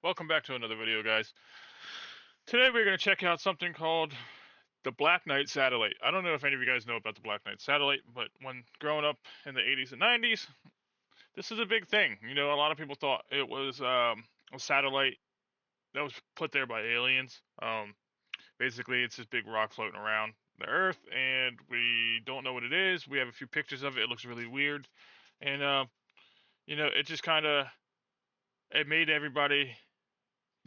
Welcome back to another video, guys. Today we're going to check out something called the Black Knight Satellite. I don't know if any of you guys know about the Black Knight Satellite, but when growing up in the 80s and 90s, this is a big thing. You know, a lot of people thought it was a satellite that was put there by aliens. Basically, it's this big rock floating around the Earth, and we don't know what it is. We have a few pictures of it. It looks really weird. And, you know, it just kind of, it made everybody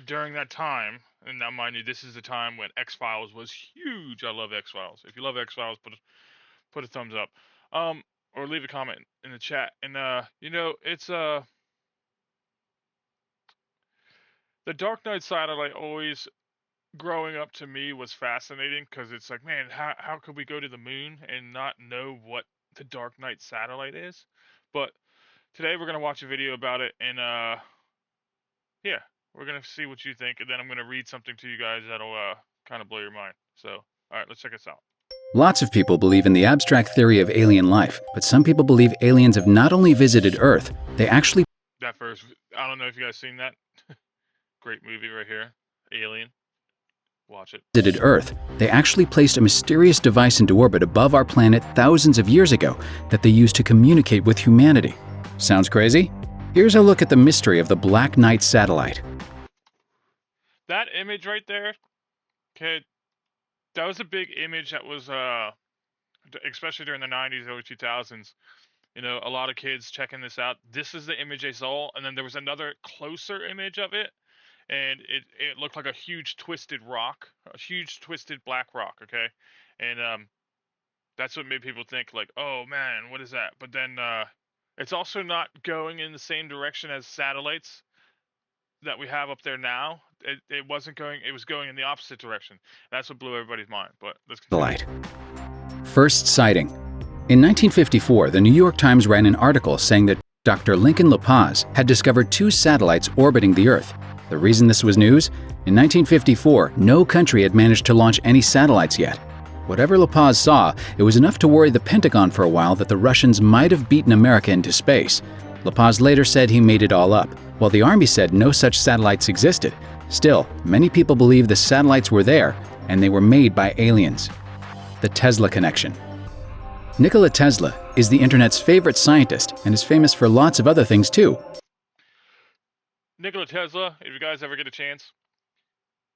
during that time, and now mind you, this is the time when X-Files was huge. I love X-Files. If you love X-Files, put a thumbs up, or leave a comment in the chat. And you know, it's the Dark Knight Satellite always growing up to me was fascinating because it's like, man, how could we go to the moon and not know what the Dark Knight Satellite is? But today we're gonna watch a video about it, and yeah. We're going to see what you think, and then I'm going to read something to you guys that'll kind of blow your mind. So, all right, let's check this out. Lots of people believe in the abstract theory of alien life, but some people believe aliens have not only visited Earth, they actually... That first, I don't know if you guys seen that. Great movie right here, Alien. Watch it. ...visited Earth. They actually placed a mysterious device into orbit above our planet thousands of years ago that they used to communicate with humanity. Sounds crazy? Here's a look at the mystery of the Black Knight Satellite. That image right there, kid, that was a big image that was, especially during the 90s, early 2000s. You know, a lot of kids checking this out. This is the image they saw, and then there was another closer image of it, and it looked like a huge twisted rock, a huge twisted black rock, okay? And that's what made people think, like, oh man, what is that? But then it's also not going in the same direction as satellites that we have up there now. It wasn't going, it was going in the opposite direction. That's what blew everybody's mind. But let's continue. First sighting. In 1954, the New York Times ran an article saying that Dr. Lincoln La Paz had discovered 2 satellites orbiting the Earth. The reason this was news? In 1954, no country had managed to launch any satellites yet. Whatever La Paz saw, it was enough to worry the Pentagon for a while that the Russians might have beaten America into space. La Paz later said he made it all up, while the Army said no such satellites existed. Still, many people believe the satellites were there, and they were made by aliens. The Tesla connection. Nikola Tesla is the internet's favorite scientist and is famous for lots of other things too. Nikola Tesla, if you guys ever get a chance,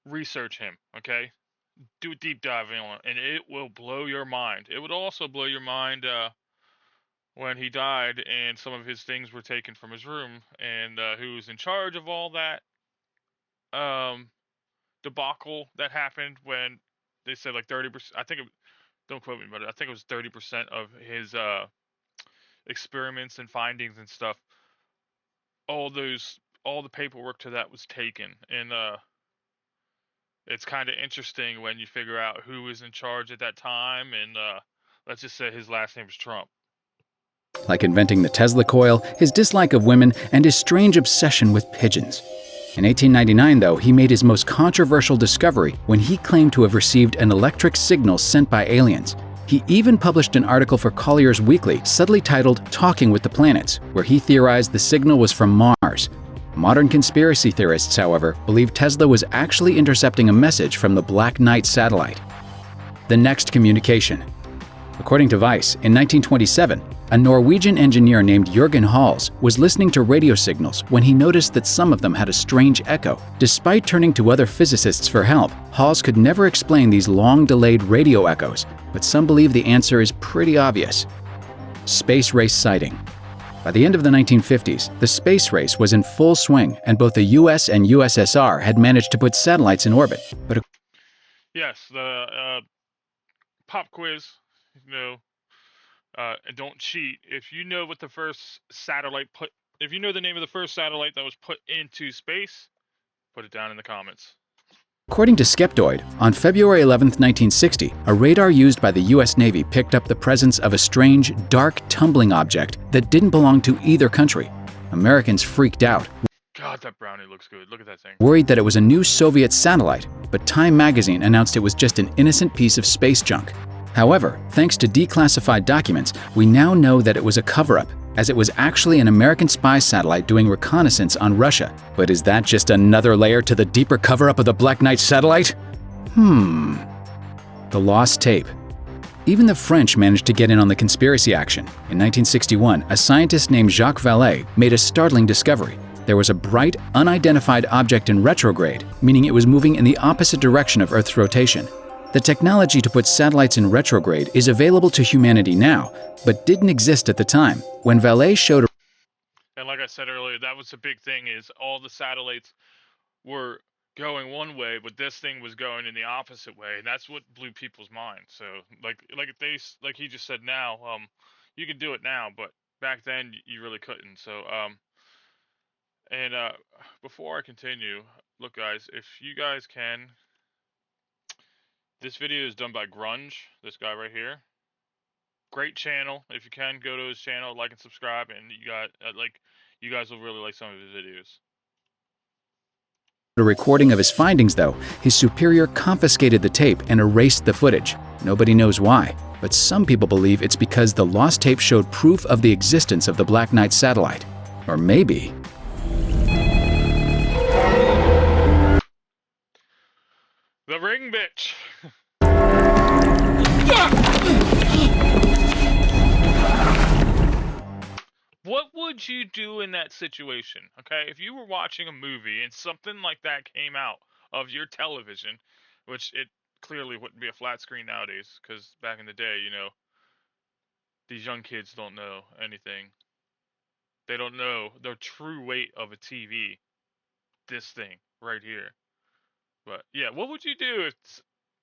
research him, okay? Do a deep dive on it, and it will blow your mind. It would also blow your mind when he died and some of his things were taken from his room, and who was in charge of all that debacle that happened when they said like 30%, I think, don't quote me, but I think it was 30% of his experiments and findings and stuff, all the paperwork to that was taken. And it's kind of interesting when you figure out who was in charge at that time, and let's just say his last name was Trump. Like inventing the Tesla coil, his dislike of women, and his strange obsession with pigeons. In 1899, though, he made his most controversial discovery when he claimed to have received an electric signal sent by aliens. He even published an article for Collier's Weekly, subtly titled "Talking with the Planets," where he theorized the signal was from Mars. Modern conspiracy theorists, however, believe Tesla was actually intercepting a message from the Black Knight satellite. The next communication. According to Vice, in 1927, a Norwegian engineer named Jürgen Hals was listening to radio signals when he noticed that some of them had a strange echo. Despite turning to other physicists for help, Hals could never explain these long-delayed radio echoes, but some believe the answer is pretty obvious. Space race sighting. By the end of the 1950s, the space race was in full swing, and both the US and USSR had managed to put satellites in orbit. But yes, the pop quiz, you know, and don't cheat. If you know what the first satellite if you know the name of the first satellite that was put into space, put it down in the comments. According to Skeptoid, on February 11, 1960, a radar used by the US Navy picked up the presence of a strange, dark, tumbling object that didn't belong to either country. Americans freaked out. God, that brownie looks good. Look at that thing. Worried that it was a new Soviet satellite, but Time magazine announced it was just an innocent piece of space junk. However, thanks to declassified documents, we now know that it was a cover-up. as it was actually an American spy satellite doing reconnaissance on Russia. But is that just another layer to the deeper cover-up of the Black Knight satellite? The lost tape. Even the French managed to get in on the conspiracy action. In 1961, a scientist named Jacques Vallée made a startling discovery. There was a bright, unidentified object in retrograde, meaning it was moving in the opposite direction of Earth's rotation. The technology to put satellites in retrograde is available to humanity now, but didn't exist at the time. When Vallée showed And like I said earlier, that was the big thing, is all the satellites were going one way, but this thing was going in the opposite way, and that's what blew people's minds. So like he just said now, you can do it now, but back then you really couldn't. So and before I continue, look guys, if you guys can, this video is done by Grunge, this guy right here. Great channel. If you can, go to his channel, like and subscribe, and you guys will really like some of his videos. a recording of his findings, though, his superior confiscated the tape and erased the footage. Nobody knows why, but some people believe it's because the lost tape showed proof of the existence of the Black Knight satellite. Or maybe The ring bitch. What would you do in that situation? Okay, if you were watching a movie and something like that came out of your television, which it clearly wouldn't be a flat screen nowadays, because back in the day, these young kids don't know anything. They don't know the true weight of a TV. This thing right here. But yeah, what would you do if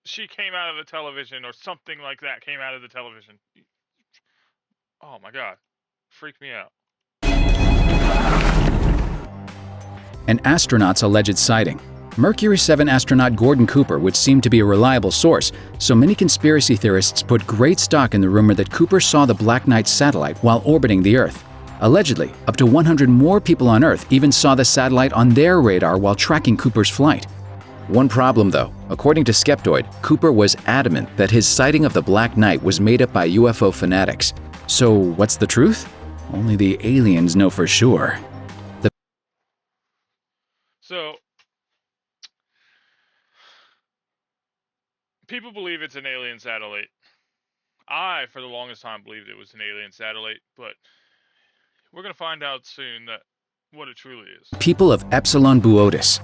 she came out of the television or something like that came out of the television? Oh my god, freak me out. an astronaut's alleged sighting. Mercury 7 astronaut Gordon Cooper would seem to be a reliable source, so many conspiracy theorists put great stock in the rumor that Cooper saw the Black Knight satellite while orbiting the Earth. Allegedly, up to 100 more people on Earth even saw the satellite on their radar while tracking Cooper's flight. One problem, though. According to Skeptoid, Cooper was adamant that his sighting of the Black Knight was made up by UFO fanatics. So what's the truth? Only the aliens know for sure. So, people believe it's an alien satellite. I, for the longest time, believed it was an alien satellite, but we're going to find out soon that what it truly is. People of Epsilon Boötis.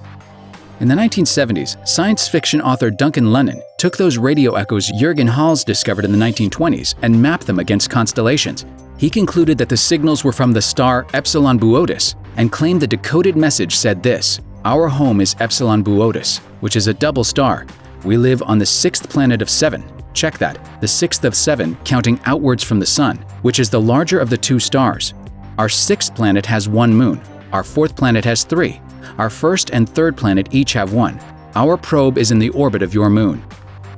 In the 1970s, science fiction author Duncan Lennon took those radio echoes Jürgen Hals discovered in the 1920s and mapped them against constellations. He concluded that the signals were from the star Epsilon Boötis and claimed the decoded message said this: "Our home is Epsilon Boötis, which is a double star. We live on the sixth planet of 7. Check that, the sixth of 7, counting outwards from the Sun, which is the larger of the two stars. Our sixth planet has 1 moon. Our fourth planet has 3. Our first and third planet each have 1. Our probe is in the orbit of your moon."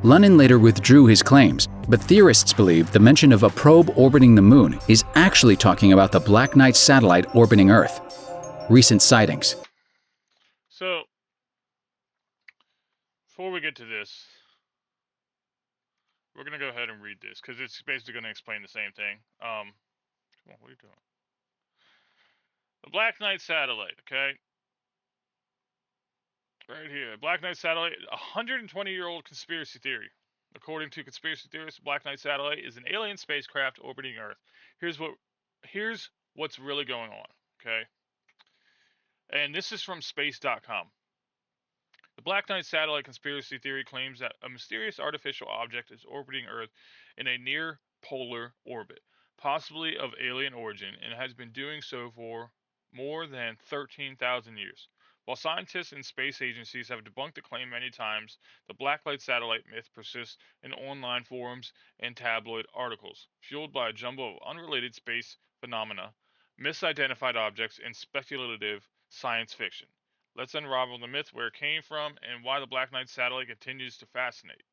Lennon later withdrew his claims, but theorists believe the mention of a probe orbiting the moon is actually talking about the Black Knight satellite orbiting Earth. Recent sightings. So, before we get to this, we're going to go ahead and read this, because it's basically going to explain the same thing. Come on, what are you doing? The Black Knight satellite, okay? Right here. Black Knight satellite, a 120-year-old conspiracy theory. According to conspiracy theorists, the Black Knight satellite is an alien spacecraft orbiting Earth. Here's what's really going on, okay? And this is from space.com. The Black Knight satellite conspiracy theory claims that a mysterious artificial object is orbiting Earth in a near polar orbit, possibly of alien origin, and has been doing so for more than 13,000 years. While scientists and space agencies have debunked the claim many times, the Black Knight satellite myth persists in online forums and tabloid articles, fueled by a jumble of unrelated space phenomena, misidentified objects, and speculative science fiction. Let's unravel the myth, where it came from, and why the Black Knight satellite continues to fascinate.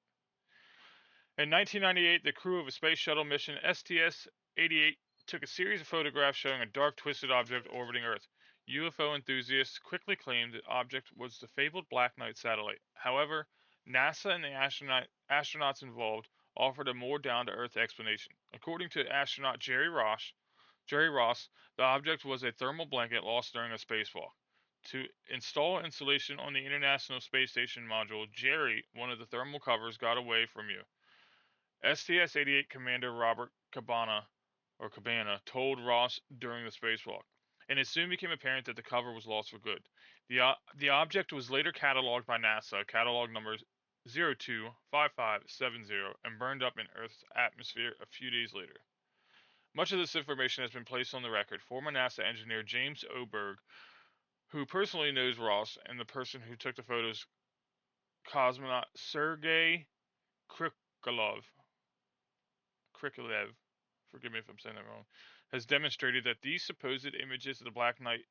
In 1998, the crew of a space shuttle mission STS-88 took a series of photographs showing a dark, twisted object orbiting Earth. UFO enthusiasts quickly claimed the object was the fabled Black Knight satellite. However, NASA and the astronauts involved offered a more down-to-earth explanation. According to astronaut Jerry Ross, Jerry Ross, the object was a thermal blanket lost during a spacewalk. To install insulation on the International Space Station module, Jerry, one of the thermal covers, got away from you. STS-88 Commander Robert Cabana told Ross during the spacewalk, and it soon became apparent that the cover was lost for good. The object was later cataloged by NASA, catalog number 025570, and burned up in Earth's atmosphere a few days later. Much of this information has been placed on the record. Former NASA engineer James Oberg, who personally knows Ross, and the person who took the photos, cosmonaut Sergei Krikalev, Krikalev, forgive me if I'm saying that wrong, has demonstrated that these supposed images of the Black Knight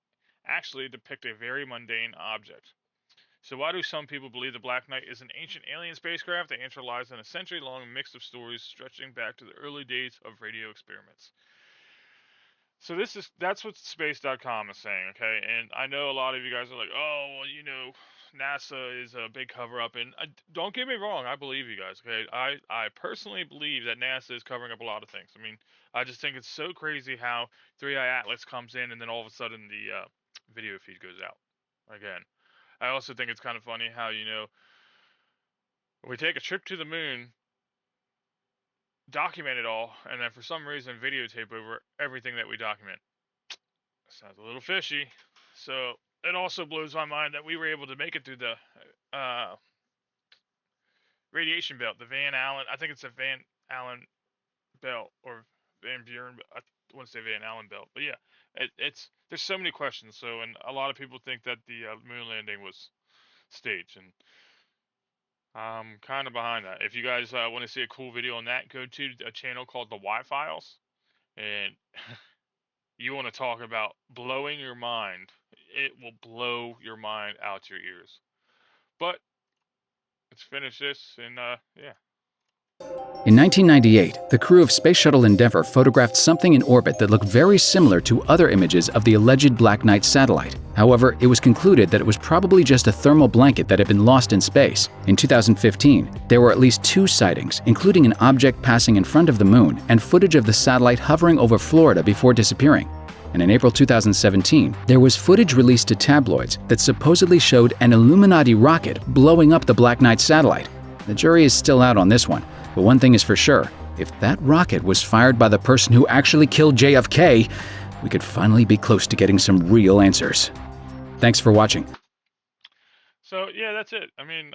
actually depict a very mundane object. So why do some people believe the Black Knight is an ancient alien spacecraft? The answer lies in a century-long mix of stories stretching back to the early days of radio experiments. So that's what space.com is saying, okay? And I know a lot of you guys are like, "Oh, well, NASA is a big cover up." And don't get me wrong, I believe you guys, okay? I personally believe that NASA is covering up a lot of things. I mean, I just think it's so crazy how 3i Atlas comes in and then all of a sudden the video feed goes out again. I also think it's kind of funny how, we take a trip to the moon, document it all, and then for some reason videotape over everything that we document. Sounds a little fishy. So it also blows my mind that we were able to make it through the uh, radiation belt, the Van Allen. I think it's a Van Allen belt or Van Buren. I want to say Van Allen belt, but yeah, it's there's so many questions. So and a lot of people think that the moon landing was staged, and I'm kind of behind that. If you guys want to see a cool video on that, go to a channel called the Y Files, and you want to talk about blowing your mind. It will blow your mind out your ears. But let's finish this and yeah. In 1998, the crew of Space Shuttle Endeavour photographed something in orbit that looked very similar to other images of the alleged Black Knight satellite. However, it was concluded that it was probably just a thermal blanket that had been lost in space. In 2015, there were at least 2 sightings, including an object passing in front of the moon and footage of the satellite hovering over Florida before disappearing. And in April 2017, there was footage released to tabloids that supposedly showed an Illuminati rocket blowing up the Black Knight satellite. The jury is still out on this one, but one thing is for sure, if that rocket was fired by the person who actually killed JFK, we could finally be close to getting some real answers. Thanks for watching. So yeah, that's it. I mean,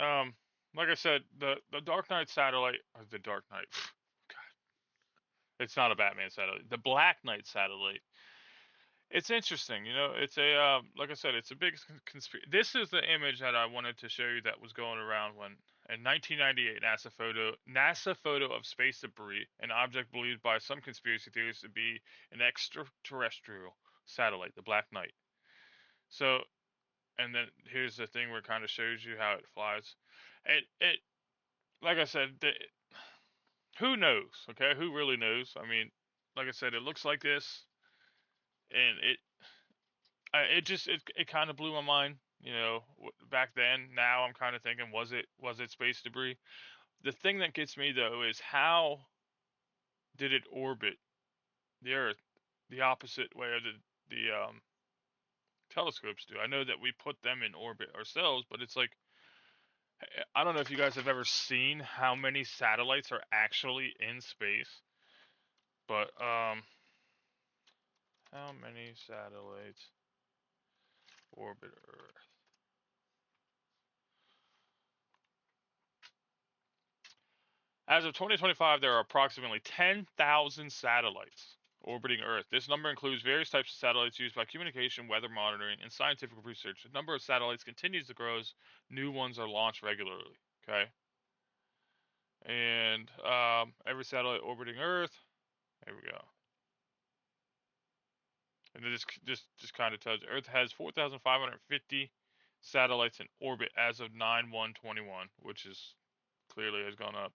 like I said, the Dark Knight satellite, or the Dark Knight, God, it's not a Batman satellite. The Black Knight satellite. It's interesting, It's a like I said, it's a big conspiracy. This is the image that I wanted to show you that was going around when in 1998 NASA photo of space debris, an object believed by some conspiracy theorists to be an extraterrestrial satellite, the Black Knight. So, and then here's the thing where it kind of shows you how it flies. It like I said, who knows? Okay, who really knows? I mean, like I said, it looks like this, and it kind of blew my mind, back then. Now I'm kind of thinking, was it space debris? The thing that gets me though is how did it orbit the Earth the opposite way of the telescopes do? I know that we put them in orbit ourselves, but it's like I don't know if you guys have ever seen how many satellites are actually in space, but how many satellites orbit Earth? As of 2025, there are approximately 10,000 satellites orbiting Earth. This number includes various types of satellites used by communication, weather monitoring, and scientific research. The number of satellites continues to grow as new ones are launched regularly. Okay, and every satellite orbiting Earth. There we go. And this just kind of tells you Earth has 4,550 satellites in orbit as of 9/1/21, which is clearly has gone up.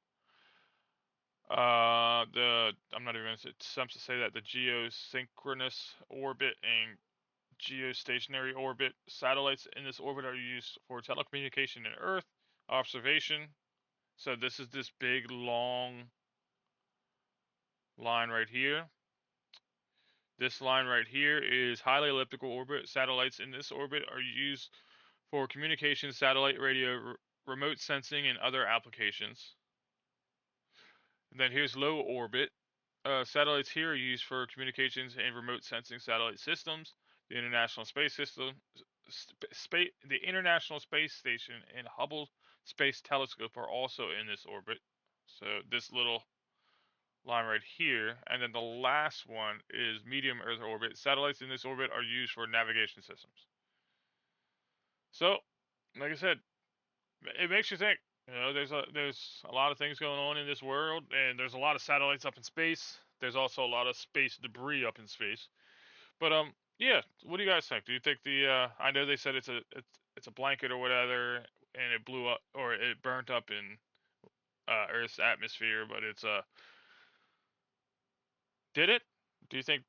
I'm not even going to say some to say that the geosynchronous orbit and geostationary orbit satellites in this orbit are used for telecommunication and Earth observation. So this is this big long line right here. This line right here is highly elliptical orbit. Satellites in this orbit are used for communication, satellite radio, remote sensing, and other applications. And then here's low orbit. Satellites here are used for communications and remote sensing satellite systems. The International Space System, the International Space Station, and Hubble Space Telescope are also in this orbit. So this little line right here, and then the last one is medium Earth orbit. Satellites in this orbit are used for navigation systems. So, like I said, it makes you think. There's a lot of things going on in this world, and there's a lot of satellites up in space. There's also a lot of space debris up in space. But yeah. What do you guys think? Do you think I know they said it's a blanket or whatever, and it blew up or it burnt up in Earth's atmosphere, but it's did it? Do you think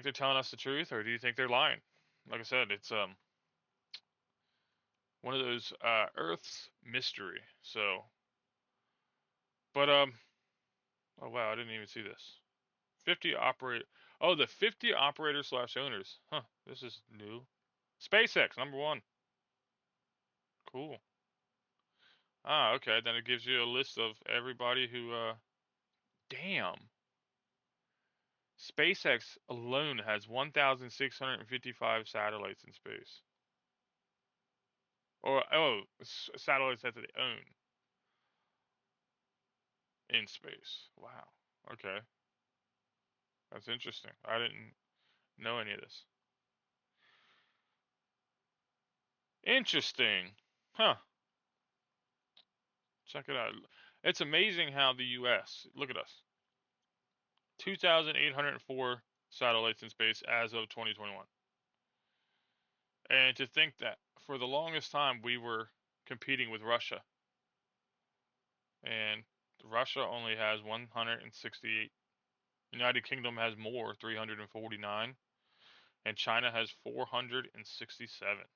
they're telling us the truth, or do you think they're lying? Like I said, it's one of those Earth's mystery. So, but oh wow, I didn't even see this. 50 operate. Oh, the 50 operators slash owners. Huh. This is new. SpaceX #1. Cool. Ah, okay. Then it gives you a list of everybody who. Damn. SpaceX alone has 1,655 satellites in space. Or satellites that they own in space. Wow. Okay. That's interesting. I didn't know any of this. Interesting. Huh. Check it out. It's amazing how the US, look at us. 2,804 satellites in space as of 2021. And to think that for the longest time we were competing with Russia. And Russia only has 168. United Kingdom has more, 349. And China has 467.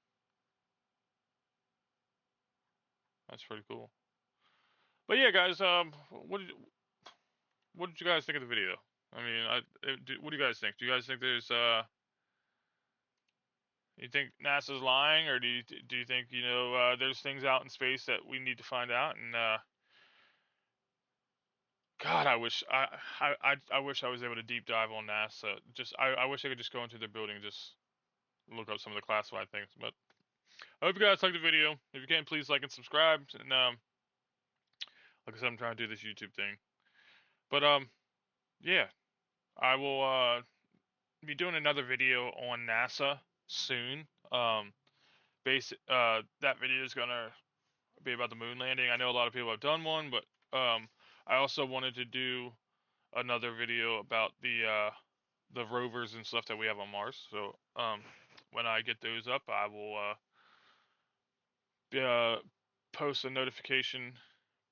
That's pretty cool. But yeah, guys, what did you guys think of the video? I mean, what do you guys think? Do you guys think you think NASA's lying, or do you think there's things out in space that we need to find out? And God, I wish I was able to deep dive on NASA. I wish I could just go into their building and just look up some of the classified things. But I hope you guys liked the video. If you can, please like and subscribe. And like I said, I'm trying to do this YouTube thing. But yeah, I will be doing another video on NASA soon. That video is gonna be about the moon landing. I know a lot of people have done one, but I also wanted to do another video about the rovers and stuff that we have on Mars. So when I get those up, I will post a notification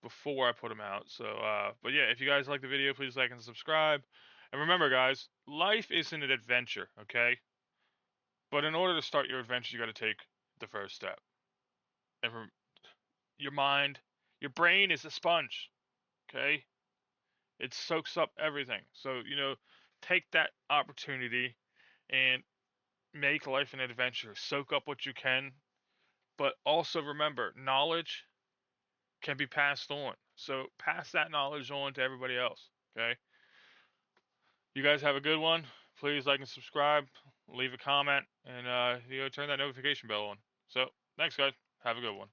before I put them out. So but yeah, if you guys like the video, please like and subscribe. And remember, guys, life isn't an adventure, okay? But in order to start your adventure, you got to take the first step. And your mind, your brain is a sponge, okay? It soaks up everything. So, take that opportunity and make life an adventure. Soak up what you can, but also remember, knowledge can be passed on. So, pass that knowledge on to everybody else, okay? You guys have a good one. Please like and subscribe, leave a comment, and turn that notification bell on. So, thanks, guys. Have a good one.